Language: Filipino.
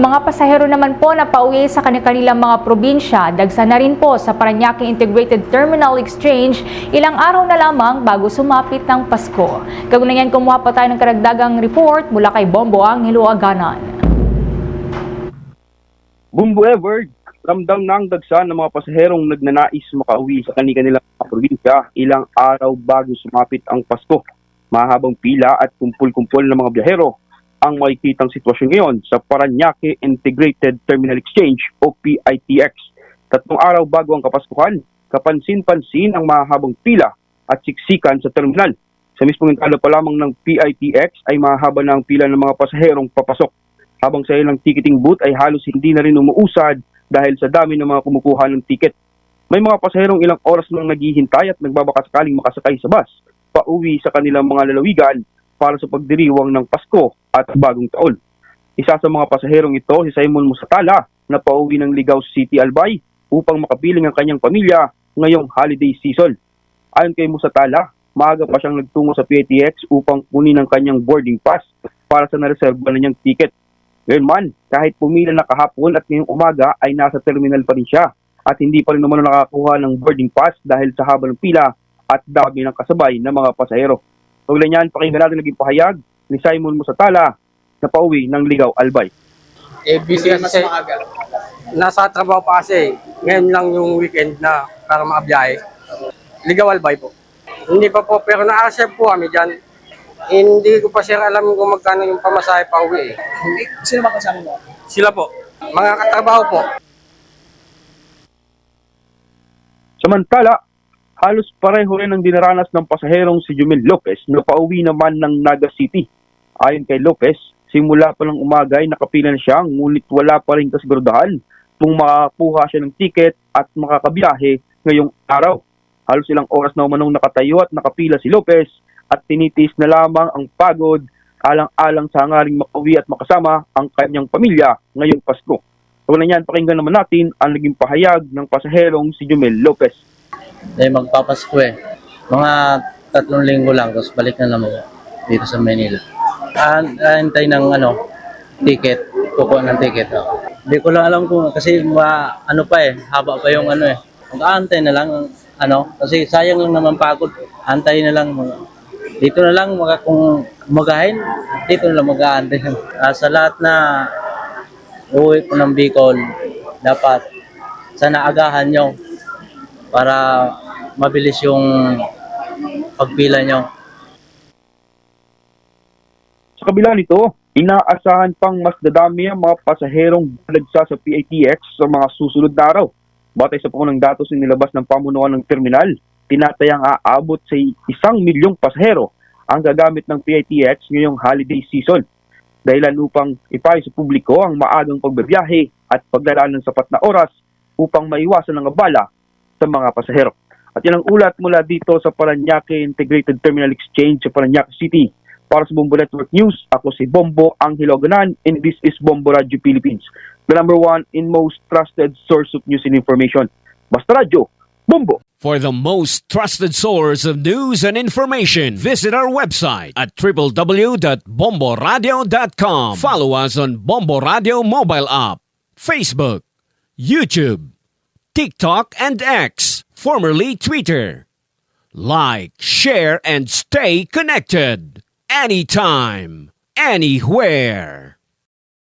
Mga pasahero naman po na pauwi sa kanilang mga probinsya, dagsa na rin po sa Parañaque Integrated Terminal Exchange ilang araw na lamang bago sumapit ng Pasko. Kaugnyan kumuha pa tayo ng karagdagang report mula kay Bombo Angelo Aganan. Bumbo Ever, ramdam ng dagsa ng mga pasaherong nagnanais makauwi sa kanilang mga probinsya ilang araw bago sumapit ang Pasko. Mahabang pila at kumpul-kumpul ng mga biyahero ang makikitang sitwasyon ngayon sa Parañaque Integrated Terminal Exchange o PITX. 3 araw bago ang Kapaskuhan, kapansin-pansin ang mahabang pila at siksikan sa terminal. Sa mismong entrada pa lamang ng PITX ay mahaba na ang pila ng mga pasaherong papasok. Habang sa ilang ticketing booth ay halos hindi na rin umuusad dahil sa dami ng mga kumukuha ng ticket. May mga pasaherong ilang oras nang naghihintay at nagbabakasakaling makasakay sa bus pauwi sa kanilang mga lalawigan para sa pagdiriwang ng Pasko at Bagong Taon. Isa sa mga pasaherong ito si Simon Musatala na pauwi ng Ligao City, Albay upang makapiling ang kanyang pamilya ngayong holiday season. Ayon kay Musatala, maaga pa siyang nagtungo sa PITX upang kunin ang kanyang boarding pass para sa nareserba na niyang ticket. Ngayon man, kahit pumila na kahapon at ngayong umaga ay nasa terminal pa rin siya at hindi pa rin naman nakakuha ng boarding pass dahil sa haba ng pila at dami ng kasabay ng mga pasahero. Kaugnay niyan, pakinggan natin naging pahayag ni Simon Musatala na pauwi ng Ligao, Albay. Busy kasi nasa trabaho pa kasi. Ngayon lang yung weekend na para makabiyahe. Ligao, Albay po. Hindi pa po, pero na-accept po kami dyan. Hindi ko pa siya alam kung magkano yung pamasahe pa uwi. Sino ba kasama mo? Sila po. Mga katrabaho po. Samantala, halos pareho rin ang dinaranas ng pasaherong si Jumel Lopez na pauwi naman ng Naga City. Ayon kay Lopez, simula pa ng umaga ay nakapila na siya ngunit wala pa rin kasiguraduhan kung makakuha siya ng ticket at makakabiyahe ngayong araw. Halos ilang oras na umanong nakatayo at nakapila si Lopez at tinitiis na lamang ang pagod alang-alang sa hangaring makauwi at makasama ang kanyang pamilya ngayong Pasko. Wala niyan, pakinggan naman natin ang naging pahayag ng pasaherong si Jumel Lopez. Magpapasko eh. Mga 3 linggo lang, tapos balik na naman dito sa Manila. Antay ng ticket, kukuha ng ticket. Hindi ko lang alam kung, kasi ano pa eh, haba pa yung Mag-aantay na lang, kasi sayang lang naman pagod. Antay na lang, dito na lang, kung magahin, dito na lang mag-aantay. Sa lahat na uwi po ng Bicol, dapat sana agahan nyo para mabilis yung pagpila nyo. Sa kabila nito, inaasahan pang mas dadami ang mga pasaherong balagsa sa PITX sa mga susunod na araw. Batay sa punong datos na nilabas ng pamunuan ng terminal, tinatayang aabot sa 1 milyong pasahero ang gagamit ng PITX ngayong holiday season. Dahilan upang ipayo sa publiko ang maagang pagbabiyahe at paglalaan ng sapat na oras upang maiwasan ang abala sa mga pasahero. At yan ang ulat mula dito sa Parañaque Integrated Terminal Exchange sa Parañaque City. Para sa Bombo Network News, ako si Bombo Angelo Aganan and this is Bombo Radio Philippines, the #1 and most trusted source of news and information. Basta Radio, Bombo! For the most trusted source of news and information, visit our website at www.bomboradio.com. Follow us on Bombo Radio mobile app, Facebook, YouTube, TikTok, and X, formerly Twitter. Like, share, and stay connected. Anytime, anywhere.